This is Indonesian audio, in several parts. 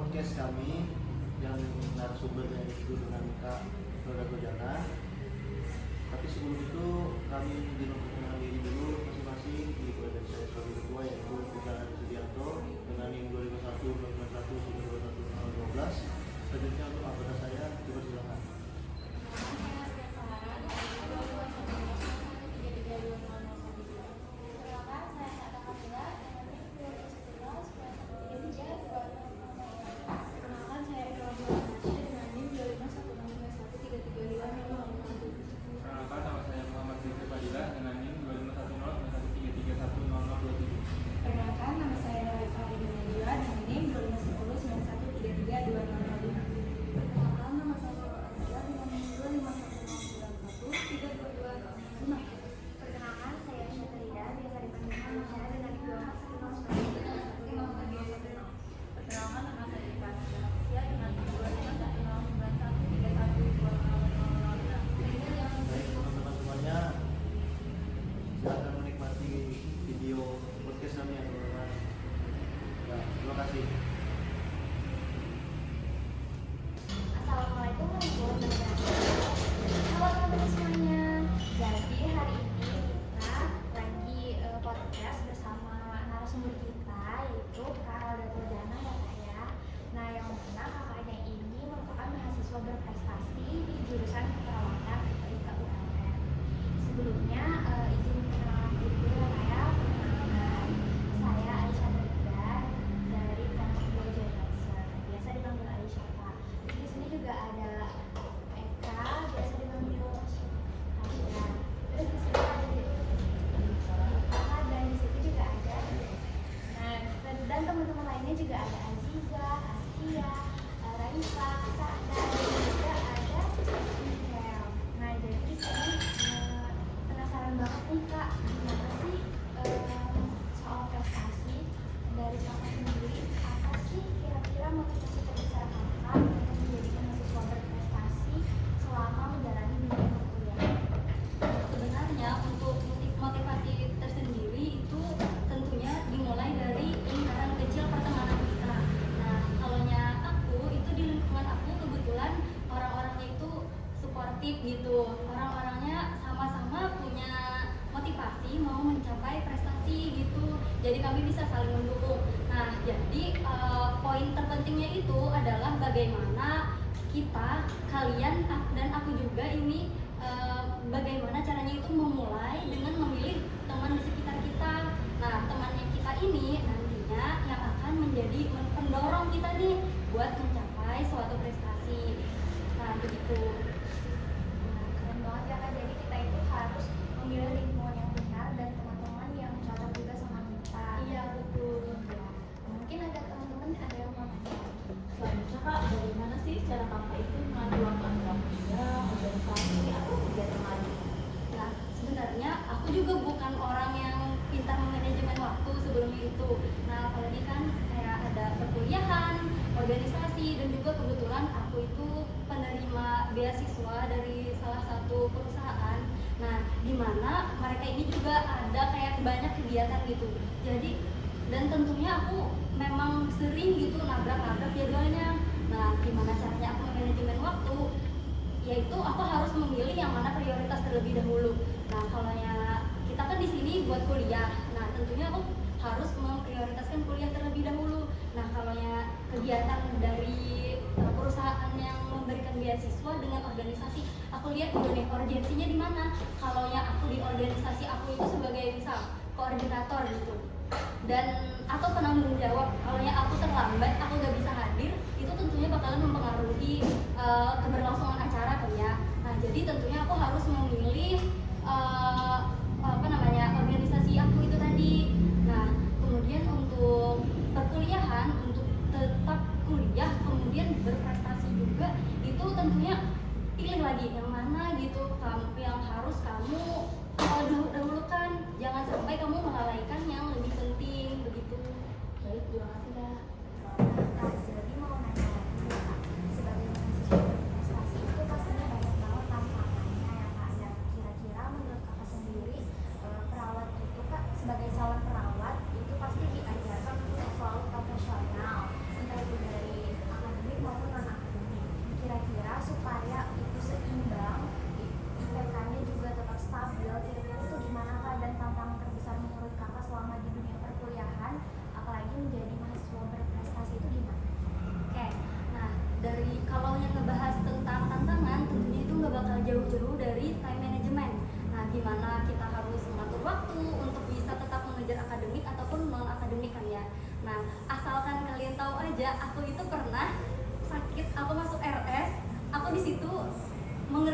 podcast kami yang narasumbernya itu dengan Kak Roda Gojana. Tapi sebelum itu kami ingin mengenal diri dulu masing-masing. Dimulai dari saya sebagai ketua yaitu Putra Adi Sudianto dengan NIM 251 Selanjutnya untuk anggota saya dipersilakan. Berprestasi di jurusan keperawatan IKULM. Sebelumnya izin perkenalan dulu ya, perkenalkan saya Aisyah Nurdan dari kelompok 2 Journalism, biasa dipanggil Aisyah Pak. Di sini juga ada Eka, biasa dipanggil Aisyah. Terus di sini ada Eka dan di situ juga ada. Nah, dan teman-teman lainnya juga ada Aziza, Askia, Raisa, Sada, juga ada Michelle. Nah, jadi di sini penasaran banget nih Kak, gimana sih soal prestasi dari kakak sendiri? Apa sih kira-kira motivasi terbesar kakak untuk menjadikan mahasiswa berprestasi selama menjalani dunia perkuliahan? Sebenarnya untuk motivasi tersendiri itu tentunya dimulai dari lingkaran kecil pertemanan kita. Nah, kalaunya itu di lingkungan aku kebetulan orang-orangnya itu suportif gitu, orang-orangnya sama-sama punya motivasi mau mencapai prestasi gitu, jadi kami bisa saling mendukung. Nah, jadi poin terpentingnya itu adalah bagaimana kita, kalian dan aku juga ini bagaimana caranya itu memulai dengan memilih teman di sekitar kita. Nah, temannya kita ini nantinya yang akan menjadi pendorong kita nih buat mencapai suatu prestasi. Nah, begitu. Nah, keren banget ya Kak, jadi kita itu harus memilih lingkungan yang benar dan teman-teman yang cocok juga sama kita. Iya, betul. Ya, mungkin ada teman-teman ada yang mau nanya. Selanjutnya Kak, bagaimana sih cara kakak itu meluangkan waktunya, organisasi atau kegiatan lain? Nah, sebenarnya aku juga bukan orang yang pintar memanajemen waktu sebelum itu. Nah, apalagi kan kayak ada perkuliahan, organisasi, dan juga kebetulan aku itu penerima beasiswa dari salah satu perusahaan. Nah, di mana mereka ini juga ada kayak banyak kegiatan gitu. Jadi, dan tentunya aku memang sering gitu nabrak-nabrak jadwalnya. Nah, gimana caranya aku memanajemen waktu? Yaitu aku harus memilih yang mana prioritas terlebih dahulu. Nah, kalau kita kan di sini buat kuliah. Nah, tentunya aku harus memprioritaskan kuliah terlebih dahulu. Nah, kalau kegiatan dari perusahaan yang memberikan beasiswa dengan organisasi, aku lihat dulu nih urgensinya di mana. Kalau aku di organisasi aku itu sebagai misal koordinator gitu, dan atau penanggung jawab. Kalau aku terlambat, aku gak bisa hadir, itu tentunya bakalan mempengaruhi keberlangsungan acara kan ya. Nah, jadi tentunya aku harus memilih organisasi aku itu tadi. Nah, kemudian untuk perkuliahan, untuk tetap kuliah kemudian berprestasi juga, itu tentunya pilih lagi yang mana gitu yang harus kamu dahulukan. Jangan sampai kamu melalaikan yang lebih penting begitu. Baik, terima kasih Kak. Kak Zeli mau nanya lagi nih Kak, sebagai mahasiswa berprestasi itu pastinya banyak banget tantangannya ya Kak. Ya, kira-kira menurut Kakak sendiri perawat itu Kak, sebagai calon perawat itu pasti diajarkan untuk selalu profesional, entah itu dari Nah, asalkan kalian tahu aja, aku itu pernah sakit, aku masuk RS, aku di situ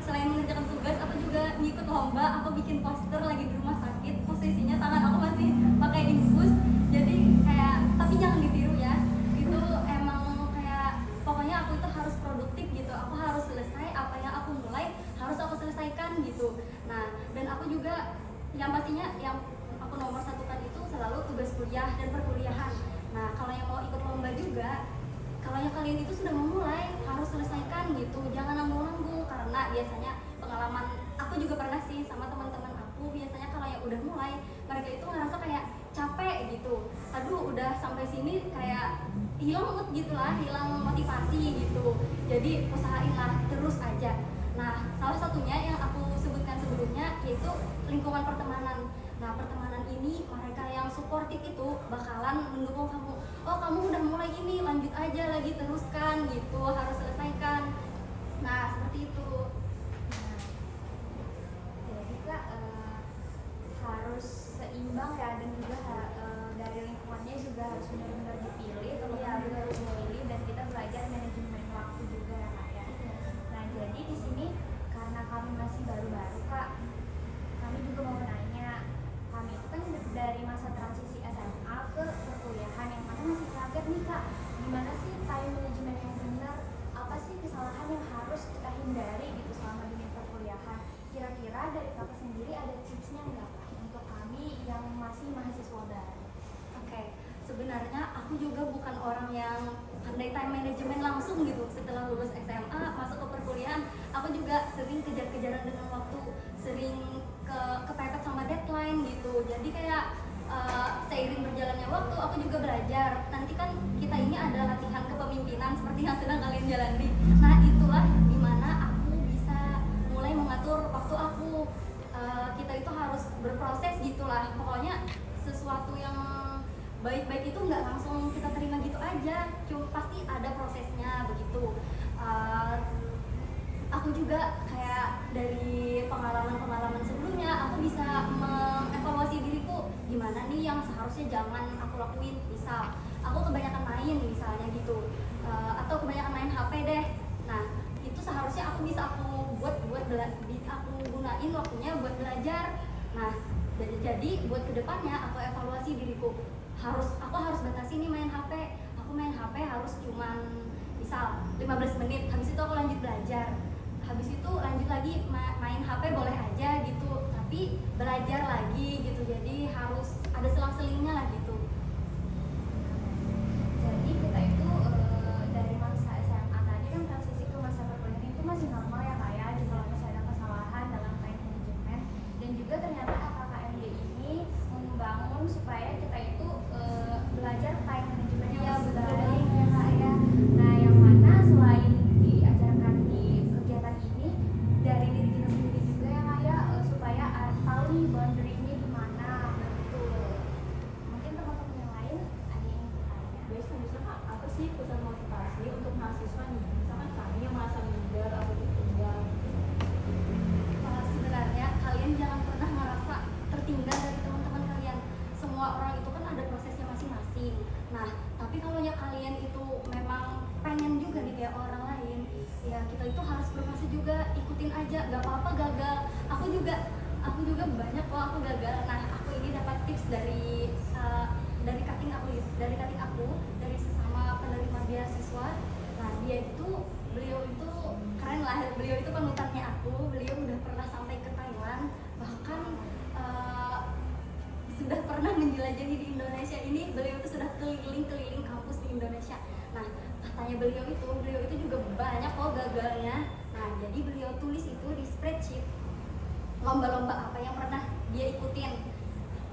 selain mengerjakan tugas, aku juga ngikut lomba, aku bikin poster lagi di rumah sakit, posisinya tangan aku masih pakai infus, jadi kayak, tapi jangan ditiru ya, itu emang kayak, pokoknya aku itu harus produktif gitu, aku harus selesai, apa yang aku mulai, harus aku selesaikan gitu. Nah, dan aku juga, yang pastinya, yang aku nomor satukan itu selalu tugas kuliah dan perkuliahan. Nah, kalau yang mau ikut lomba juga, kalau yang kalian itu sudah memulai harus selesaikan gitu, jangan nanggung-nanggung, karena biasanya pengalaman aku juga pernah sih sama teman-teman aku, biasanya kalau yang udah mulai mereka itu ngerasa kayak capek gitu, aduh udah sampai sini kayak hilang mood gitulah, hilang motivasi gitu, jadi usahainlah terus aja. Nah, salah satunya yang aku sebutkan sebelumnya yaitu lingkungan pertemanan. Nah, pertemanan ini mereka yang suportif itu bakalan mendukung kamu. Oh, kamu udah mulai ini, lanjut aja lagi, teruskan gitu, harus selesaikan. Nah, seperti itu. Jadi Kak, harus seimbang ya, dan juga dari lingkungannya juga harus benar-benar dipilih, juga harus memilih, dan kita belajar manajemen waktu juga ya Kak ya. Nah, jadi di sini karena kami masih baru-baru Kak, kami juga mau menanya, kami itu kan dari masa transisi SMA ke perkuliahan, yang mana masih kaget nih Kak, gimana sih time management yang benar, apa sih kesalahan yang harus kita hindari gitu selama di perkuliahan. Kira-kira dari Kakak sendiri ada tipsnya nggak Kak untuk kami yang masih mahasiswa baru? Oke, sebenarnya aku juga bukan orang yang pandai time management langsung gitu. Setelah lulus SMA, masuk ke perkuliahan, aku juga sering kejar-kejaran dengan waktu, sering kepepet sama deadline gitu. Jadi kayak seiring berjalannya waktu, aku juga belajar. Nanti kan kita ini ada latihan kepemimpinan seperti yang sedang kalian jalani. Nah, itulah dimana aku bisa mulai mengatur waktu aku. Kita itu harus berproses gitulah. Pokoknya sesuatu yang baik-baik itu nggak langsung kita terima gitu aja, cuma pasti ada prosesnya begitu. Aku juga kayak dari pengalaman-pengalaman sebelumnya, aku bisa mengevaluasi diriku gimana nih yang seharusnya jangan aku lakuin. Misal aku kebanyakan main misalnya gitu, atau kebanyakan main HP deh. Nah, itu seharusnya aku bisa aku aku gunain waktunya buat belajar. Nah, jadi buat kedepannya aku evaluasi diriku, aku harus batasi nih main HP. Aku main HP harus cuman misal 15 menit, habis itu aku lanjut belajar, habis itu lanjut lagi main HP boleh aja gitu, tapi belajar lagi gitu, jadi harus ada selang-selingnya lah gitu. Jadi kita itu dari masa SMA tadi kan transisi ke masa perkuliahan itu masih normal ya Kak ya, juga masih ada kesalahan dalam time management, dan juga ternyata KKMD ini membangun supaya kita itu belajar time management yang baik ya Kak ya. Nah, yang mana selain diajarkan di kegiatan ini, dari diri kita sendiri juga ya Kak ya, supaya tahu nih boundary ini di mana gitu. Mungkin teman-teman yang lain ada yang bertanya. Biasanya Kak, apa sih pesan motivasi untuk mahasiswa nih? Misalkan kami yang merasa minder atau tertinggal. Sebenarnya kalian jangan pernah merasa tertinggal dari teman-teman kalian. Semua orang itu kan ada prosesnya masing-masing. Nah, tapi kalau ya kalian itu memang pengen juga nih kayak orang lain, ya kita itu harus berproses juga, ikutin aja, gak apa-apa gagal. Aku juga banyak kok aku gagal. Nah, aku ini dapat tips dari cutting aku, dari sesama penerima beasiswa. Nah, beliau itu keren lah, beliau itu panutannya aku. Beliau udah pernah sampai ke Thailand, bahkan sudah pernah menjelajahi di Indonesia ini. Beliau itu sudah keliling-keliling kampus di Indonesia. Nah, katanya beliau itu juga banyak kok gagalnya. Nah, jadi beliau tulis itu di spreadsheet lomba-lomba apa yang pernah dia ikutin,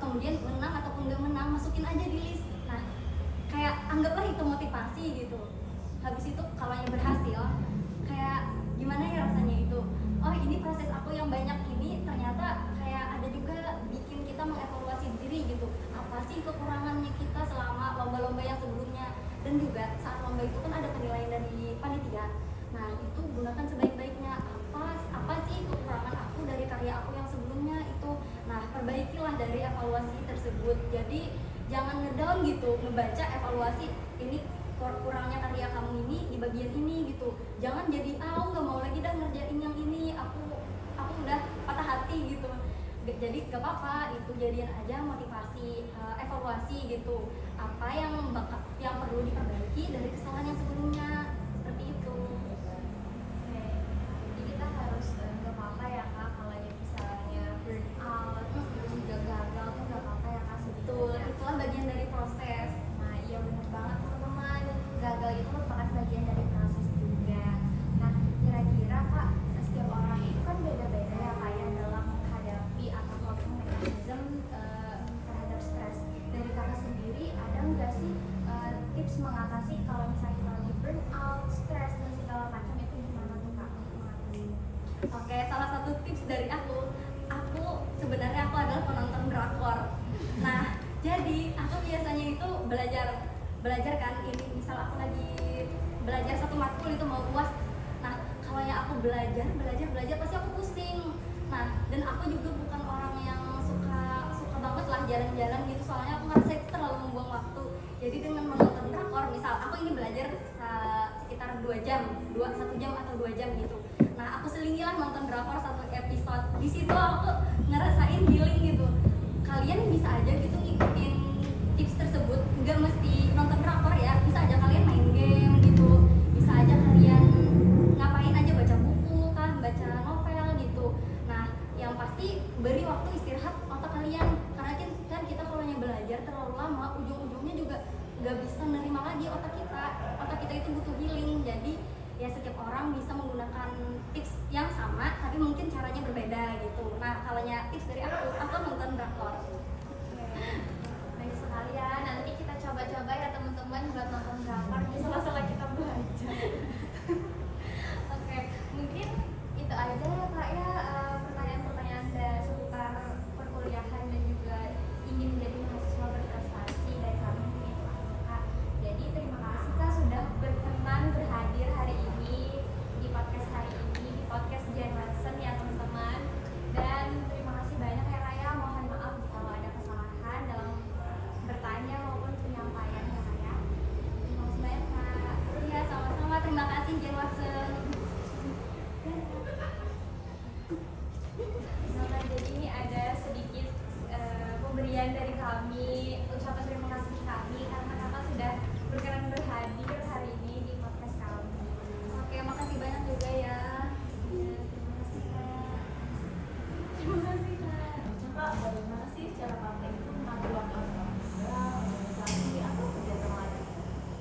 kemudian menang ataupun gak menang, masukin aja di list. Nah, kayak anggaplah itu motivasi gitu. Habis itu kalau yang berhasil, kayak gimana ya rasanya itu, oh ini proses aku yang banyak ini ternyata kayak ada juga bikin kita mengevaluasi diri gitu, apa sih kekurangannya kita selama lomba-lomba yang sebelumnya. Dan juga saat lomba itu kan ada penilaian dari panitia. Nah, itu gunakan sebaik-baiknya, apa sih kekurangan aku dari karya aku yang sebelumnya itu. Nah, perbaikilah dari evaluasi tersebut. Jadi jangan ngedown gitu, ngebaca evaluasi ini kurangnya karya kamu ini di bagian ini gitu. Jangan jadi aku nggak mau lagi dah ngerjain yang ini, aku udah patah hati gitu. Jadi gak apa-apa, itu jadian aja motivasi, evaluasi gitu, apa yang perlu diperbaiki dari kesalahan yang sebelumnya, seperti itu. Jadi kita harus nggak apa-apa ya kak kalau misalnya burn out terus juga gagal tuh nggak apa-apa ya kak Betul, sebetulnya. itulah bagian dari proses. Nah iya benar banget teman-teman, gagal itu merupakan bagian dari proses juga. Nah kira-kira kak setiap orang itu kan beda-beda ya kak ya dalam menghadapi atau coping mechanism terhadap stres. Dari kakak sendiri ada nggak sih tips mengatasi kalau misalnya kita lagi burn out, stres dan segala macam itu gimana tuh kak untuk mengatasinya? Oke, salah satu tips dari aku sebenarnya aku adalah penonton drakor. Nah, jadi aku biasanya itu belajar kan, ini misal aku lagi belajar satu matkul itu mau UAS. Nah, kalau yang aku belajar pasti aku pusing. Nah, dan aku juga bukan orang yang suka banget lah jalan-jalan gitu, soalnya aku ngerasa itu terlalu membuang waktu. Jadi dengan menonton drakor, misal aku ini belajar sekitar 1 jam atau 2 jam gitu. Nah, aku selingilah nonton drakor 1 episode. Di situ aku ngerasain healing gitu. Kalian bisa aja gitu ngikutin tips tersebut, nggak mesti nonton drakor ya, bisa aja kalian main game gitu, bisa aja kalian ngapain aja, baca buku kan, baca novel gitu. Nah, yang pasti beri waktu istirahat otak kalian, karena kan kita kalau belajar terlalu lama, ujung-ujungnya juga nggak bisa menerima lagi otak kita itu butuh healing. Jadi ya setiap orang bisa menggunakan tips yang sama tapi mungkin caranya berbeda gitu. Nah, kalau tips dari aku nonton drakor. Baik sekali ya, nanti kita coba-coba ya teman-teman buat nonton drakor di sela-sela kita belajar. Oke, mungkin itu aja ya kak ya pertanyaan-pertanyaan seputar perkuliahan dan juga ingin menjadi mahasiswa berprestasi dari kami mungkin itu aja kak. Jadi terima kasih kak sudah berkenan berhadir hari ini di podcast Jen Watson ya teman-teman. Dan terima kasih banyak ya Raya, mohon maaf kalau ada kesalahan dalam bertanya maupun penyampaian ya Raya. Terima kasih banyak kak. Iya, sama-sama, terima kasih Jen Watson. Nah, jadi ini ada sedikit pemberian dari kami, ucapan terima kasih kami karena kakak sudah berkenan berhadir hari ini di podcast kami. Oke, makasih banyak juga ya. Terima kasih kak. Kak, bagaimana sih cara kakak itu mengatur waktu antara kerja, organisasi, atau kegiatan lain?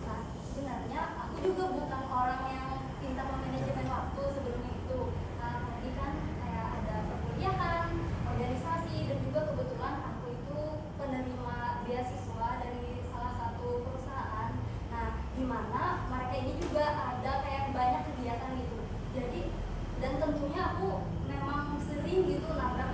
Nah, sebenarnya aku juga bukan orang yang pintar memanajemen waktu sebelum itu. Tadi kan kayak ada perkuliahan, organisasi, dan juga kebetulan aku itu penerima beasiswa dari salah satu perusahaan. Nah, di mana mereka ini juga ada kayak banyak kegiatan gitu. Jadi, dan tentunya aku memang sering gitu nabrak